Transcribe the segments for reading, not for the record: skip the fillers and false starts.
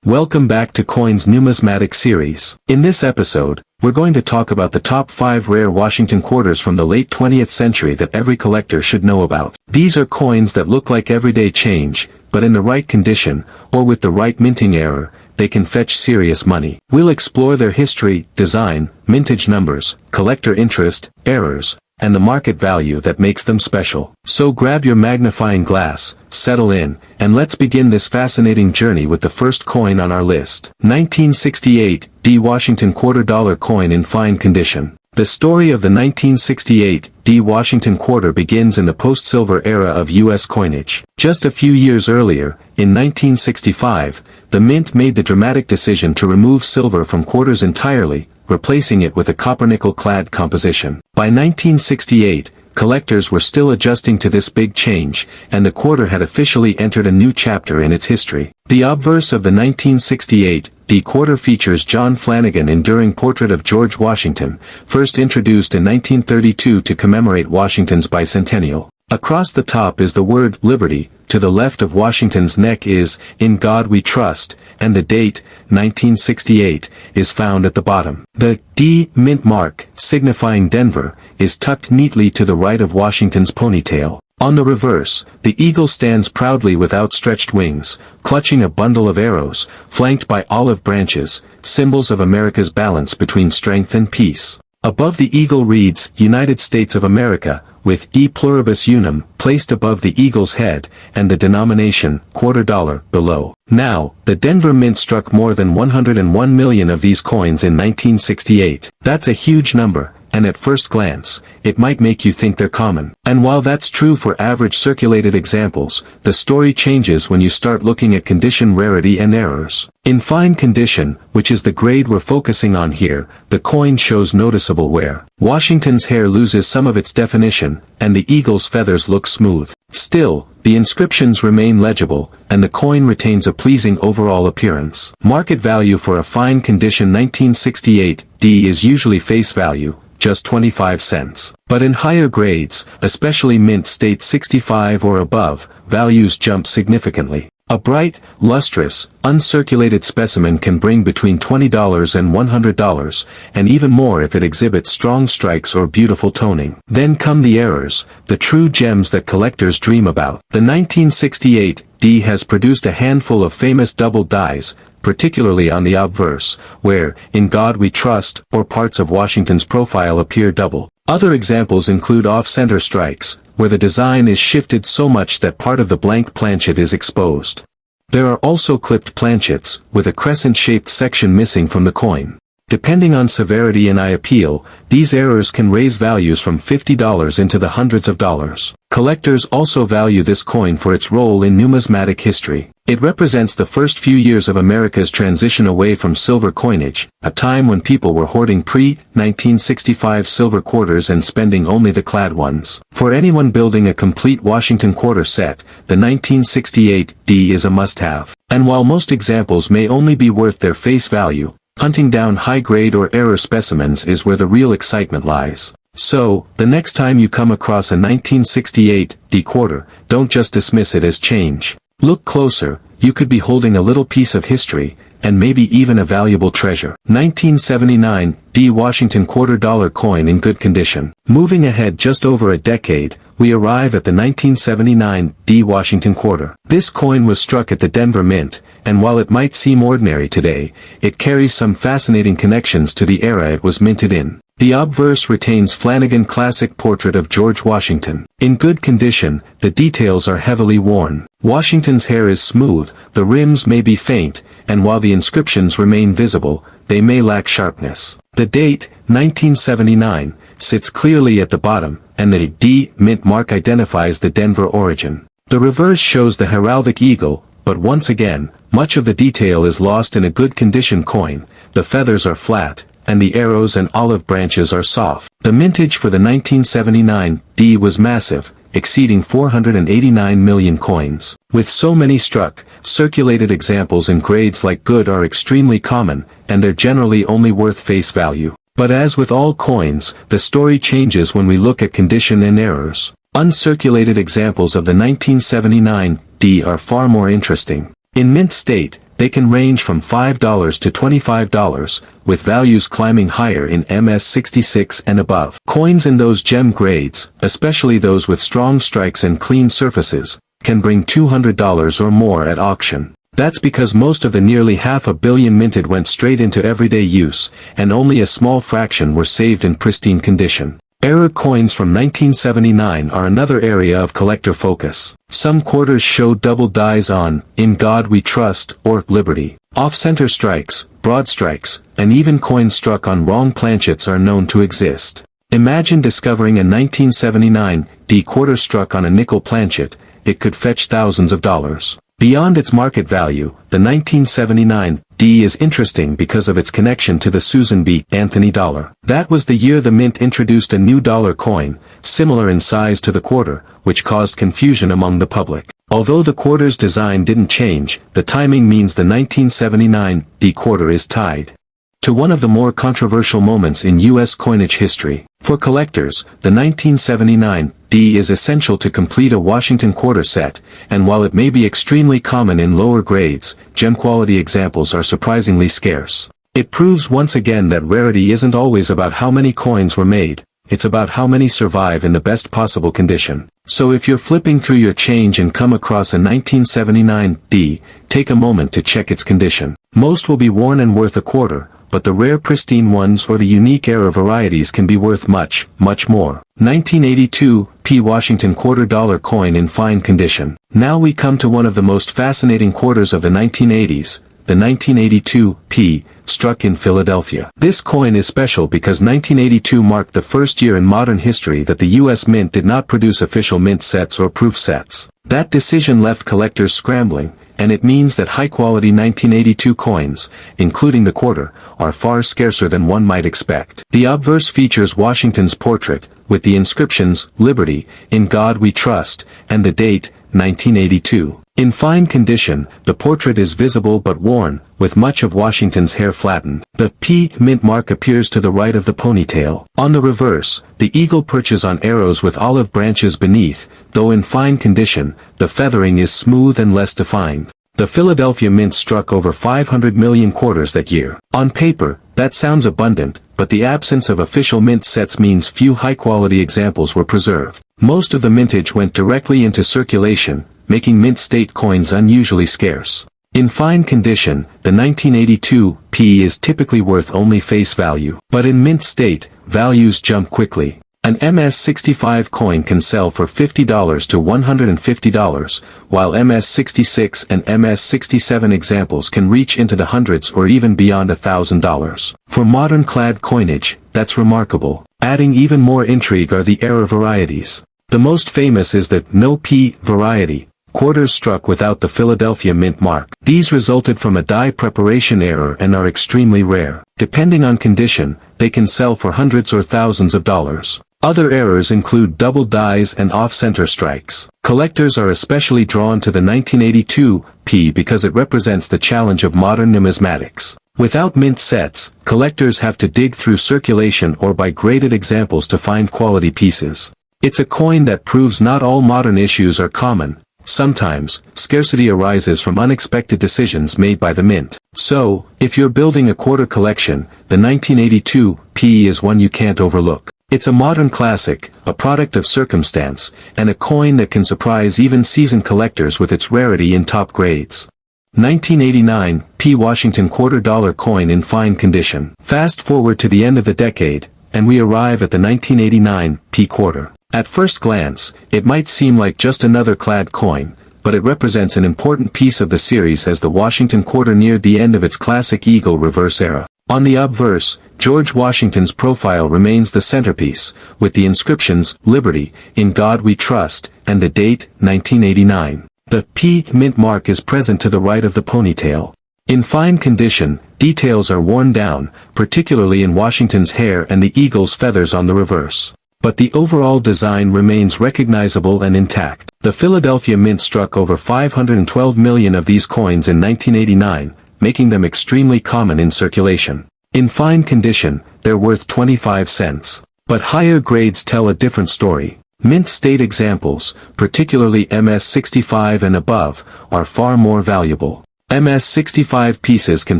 Welcome back to Coins Numismatic series. In this episode, we're going to talk about the top 5 rare Washington quarters from the late 20th century that every collector should know about. These are coins that look like everyday change, but in the right condition, or with the right minting error, they can fetch serious money. We'll explore their history, design, mintage numbers, collector interest, errors, and the market value that makes them special. So grab your magnifying glass, settle in, and let's begin this fascinating journey with the first coin on our list. 1968 D Washington quarter dollar coin in fine condition. The story of the 1968 D Washington quarter begins in the post-silver era of U.S. coinage. Just a few years earlier, in 1965, the mint made the dramatic decision to remove silver from quarters entirely, replacing it with a copper-nickel-clad composition. By 1968, collectors were still adjusting to this big change, and the quarter had officially entered a new chapter in its history. The obverse of the 1968 D quarter features John Flanagan's enduring portrait of George Washington, first introduced in 1932 to commemorate Washington's bicentennial. Across the top is the word Liberty, to the left of Washington's neck is In God We Trust, and the date, 1968, is found at the bottom. The D mint mark, signifying Denver, is tucked neatly to the right of Washington's ponytail. On the reverse, the eagle stands proudly with outstretched wings, clutching a bundle of arrows, flanked by olive branches, symbols of America's balance between strength and peace. Above the eagle reads, United States of America, with E pluribus unum, placed above the eagle's head, and the denomination, quarter dollar, below. Now, the Denver Mint struck more than 101 million of these coins in 1968. That's a huge number, and at first glance, it might make you think they're common. And while that's true for average circulated examples, the story changes when you start looking at condition, rarity and errors. In fine condition, which is the grade we're focusing on here, the coin shows noticeable wear. Washington's hair loses some of its definition, and the eagle's feathers look smooth. Still, the inscriptions remain legible, and the coin retains a pleasing overall appearance. Market value for a fine condition 1968 D is usually face value, just 25 cents. But in higher grades, especially mint state 65 or above, values jump significantly. A bright, lustrous, uncirculated specimen can bring between $20 and $100, and even more if it exhibits strong strikes or beautiful toning. Then come the errors, the true gems that collectors dream about. The 1968 D has produced a handful of famous double dies, particularly on the obverse, where, In God We Trust, or parts of Washington's profile appear double. Other examples include off-center strikes, where the design is shifted so much that part of the blank planchet is exposed. There are also clipped planchets, with a crescent-shaped section missing from the coin. Depending on severity and eye appeal, these errors can raise values from $50 into the hundreds of dollars. Collectors also value this coin for its role in numismatic history. It represents the first few years of America's transition away from silver coinage, a time when people were hoarding pre-1965 silver quarters and spending only the clad ones. For anyone building a complete Washington quarter set, the 1968 D is a must-have. And while most examples may only be worth their face value, hunting down high-grade or error specimens is where the real excitement lies. So, the next time you come across a 1968 D quarter, don't just dismiss it as change. Look closer, you could be holding a little piece of history, and maybe even a valuable treasure. 1979 D Washington quarter dollar coin in good condition. Moving ahead just over a decade, we arrive at the 1979 D Washington quarter. This coin was struck at the Denver Mint, and while it might seem ordinary today, it carries some fascinating connections to the era it was minted in. The obverse retains Flanagan's classic portrait of George Washington. In good condition, the details are heavily worn. Washington's hair is smooth, the rims may be faint, and while the inscriptions remain visible, they may lack sharpness. The date, 1979, sits clearly at the bottom, and the D mint mark identifies the Denver origin. The reverse shows the heraldic eagle, but once again, much of the detail is lost in a good condition coin. The feathers are flat, and the arrows and olive branches are soft. The mintage for the 1979 D was massive, exceeding 489 million coins. With so many struck, circulated examples in grades like good are extremely common, and they're generally only worth face value. But as with all coins, the story changes when we look at condition and errors. Uncirculated examples of the 1979 D are far more interesting. In mint state, They can range from $5 to $25, with values climbing higher in MS66 and above. Coins in those gem grades, especially those with strong strikes and clean surfaces, can bring $200 or more at auction. That's because most of the nearly $500 million minted went straight into everyday use, and only a small fraction were saved in pristine condition. Error coins from 1979 are another area of collector focus. Some quarters show double dies on "In God We Trust" or "Liberty." Off-center strikes, broad strikes, and even coins struck on wrong planchets are known to exist. Imagine discovering a 1979 D quarter struck on a nickel planchet. It could fetch thousands of dollars. Beyond its market value, the 1979 D is interesting because of its connection to the Susan B. Anthony dollar. That was the year the mint introduced a new dollar coin, similar in size to the quarter, which caused confusion among the public. Although the quarter's design didn't change, the timing means the 1979 D quarter is tied to one of the more controversial moments in U.S. coinage history. For collectors, the 1979 D is essential to complete a Washington quarter set, and while it may be extremely common in lower grades, gem-quality examples are surprisingly scarce. It proves once again that rarity isn't always about how many coins were made, it's about how many survive in the best possible condition. So if you're flipping through your change and come across a 1979 D, take a moment to check its condition. Most will be worn and worth a quarter, but the rare pristine ones or the unique error varieties can be worth much, much more. 1982 P Washington quarter dollar coin in fine condition. Now we come to one of the most fascinating quarters of the 1980s, the 1982 P, struck in Philadelphia. This coin is special because 1982 marked the first year in modern history that the U.S. Mint did not produce official mint sets or proof sets. That decision left collectors scrambling, and it means that high-quality 1982 coins, including the quarter, are far scarcer than one might expect. The obverse features Washington's portrait, with the inscriptions, "Liberty," "In God We Trust," and the date, 1982. In fine condition, the portrait is visible but worn, with much of Washington's hair flattened. The P mint mark appears to the right of the ponytail. On the reverse, the eagle perches on arrows with olive branches beneath, though in fine condition, the feathering is smooth and less defined. The Philadelphia Mint struck over 500 million quarters that year. On paper, that sounds abundant, but the absence of official mint sets means few high-quality examples were preserved. Most of the mintage went directly into circulation, making mint state coins unusually scarce. In fine condition, the 1982 P is typically worth only face value. But in mint state, values jump quickly. An MS65 coin can sell for $50 to $150, while MS66 and MS67 examples can reach into the hundreds or even beyond $1,000. For modern clad coinage, that's remarkable. Adding even more intrigue are the error varieties. The most famous is the no P variety, quarters struck without the Philadelphia Mint mark. These resulted from a die preparation error and are extremely rare. Depending on condition, they can sell for hundreds or thousands of dollars. Other errors include double dies and off-center strikes. Collectors are especially drawn to the 1982 P because it represents the challenge of modern numismatics. Without mint sets, collectors have to dig through circulation or buy graded examples to find quality pieces. It's a coin that proves not all modern issues are common. Sometimes, scarcity arises from unexpected decisions made by the mint. So, if you're building a quarter collection, the 1982 P is one you can't overlook. It's a modern classic, a product of circumstance, and a coin that can surprise even seasoned collectors with its rarity in top grades. 1989 P Washington quarter dollar coin in fine condition. Fast forward to the end of the decade, and we arrive at the 1989 P quarter. At first glance, it might seem like just another clad coin, but it represents an important piece of the series as the Washington quarter neared the end of its classic eagle reverse era. On the obverse, George Washington's profile remains the centerpiece, with the inscriptions, "Liberty," "In God We Trust," and the date, 1989. The P mint mark is present to the right of the ponytail. In fine condition, details are worn down, particularly in Washington's hair and the eagle's feathers on the reverse. But the overall design remains recognizable and intact. The Philadelphia Mint struck over 512 million of these coins in 1989, making them extremely common in circulation. In fine condition, they're worth 25 cents. But higher grades tell a different story. Mint state examples, particularly MS65 and above, are far more valuable. MS-65 pieces can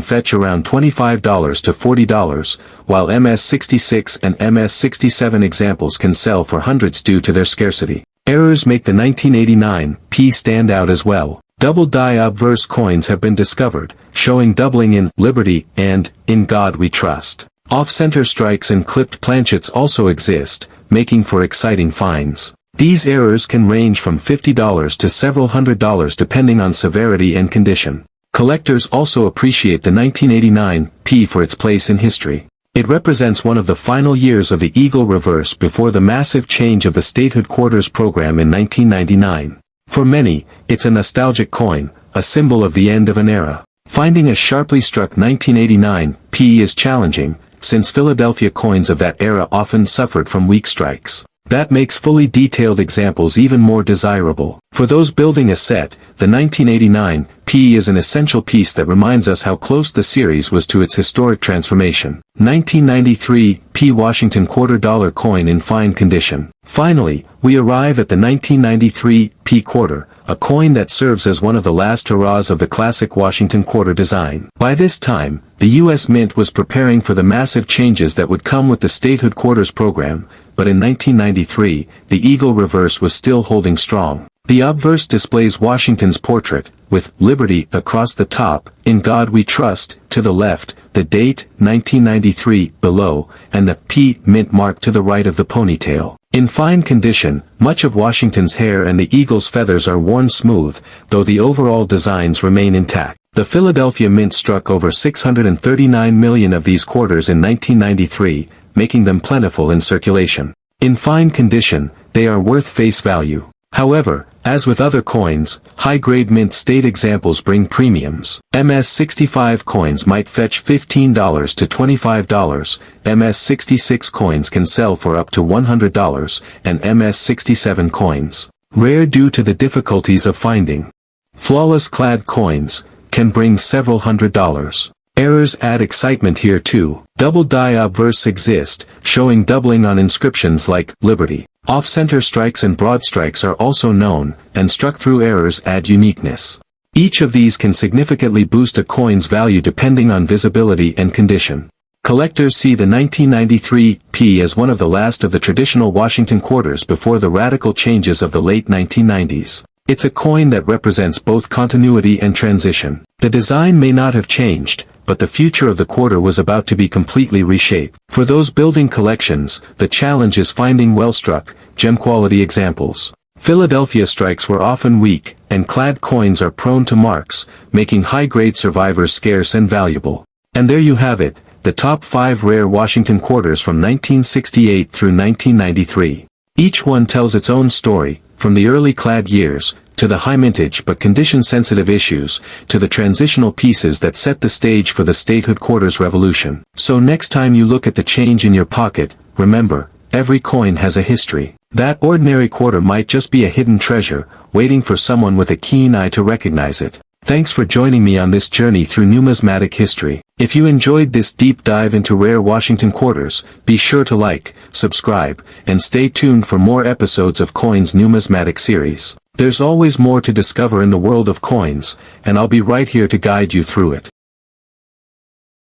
fetch around $25 to $40, while MS-66 and MS-67 examples can sell for hundreds due to their scarcity. Errors make the 1989 P stand out as well. Double die obverse coins have been discovered, showing doubling in Liberty and In God We Trust. Off-center strikes and clipped planchets also exist, making for exciting finds. These errors can range from $50 to several $100 depending on severity and condition. Collectors also appreciate the 1989 P for its place in history. It represents one of the final years of the Eagle reverse before the massive change of the statehood quarters program in 1999. For many, it's a nostalgic coin, a symbol of the end of an era. Finding a sharply struck 1989 P is challenging, since Philadelphia coins of that era often suffered from weak strikes. That makes fully detailed examples even more desirable. For those building a set, the 1989 P is an essential piece that reminds us how close the series was to its historic transformation. 1993 P Washington $quarter coin in fine condition. Finally, we arrive at the 1993 P quarter, a coin that serves as one of the last hurrahs of the classic Washington quarter design. By this time, the U.S. Mint was preparing for the massive changes that would come with the statehood quarters program, but in 1993, the Eagle reverse was still holding strong. The obverse displays Washington's portrait, with Liberty across the top, In God We Trust, to the left, the date, 1993, below, and the P Mint mark to the right of the ponytail. In fine condition, much of Washington's hair and the eagle's feathers are worn smooth, though the overall designs remain intact. The Philadelphia Mint struck over 639 million of these quarters in 1993, making them plentiful in circulation. In fine condition, they are worth face value. However, as with other coins, high-grade mint state examples bring premiums. MS-65 coins might fetch $15 to $25, MS-66 coins can sell for up to $100, and MS-67 coins, rare due to the difficulties of finding flawless clad coins, can bring several $100s. Errors add excitement here too. Double die obverse exist, showing doubling on inscriptions like Liberty. Off-center strikes and broad strikes are also known, and struck-through errors add uniqueness. Each of these can significantly boost a coin's value depending on visibility and condition. Collectors see the 1993 P as one of the last of the traditional Washington quarters before the radical changes of the late 1990s. It's a coin that represents both continuity and transition. The design may not have changed, but the future of the quarter was about to be completely reshaped. For those building collections, the challenge is finding well-struck, gem-quality examples. Philadelphia strikes were often weak, and clad coins are prone to marks, making high-grade survivors scarce and valuable. And there you have it, the top 5 rare Washington quarters from 1968 through 1993. Each one tells its own story, from the early clad years, to the high mintage but condition-sensitive issues, to the transitional pieces that set the stage for the statehood quarters revolution. So next time you look at the change in your pocket, remember, every coin has a history. That ordinary quarter might just be a hidden treasure, waiting for someone with a keen eye to recognize it. Thanks for joining me on this journey through numismatic history. If you enjoyed this deep dive into rare Washington quarters, be sure to like, subscribe, and stay tuned for more episodes of Coins Numismatic series. There's always more to discover in the world of coins, and I'll be right here to guide you through it.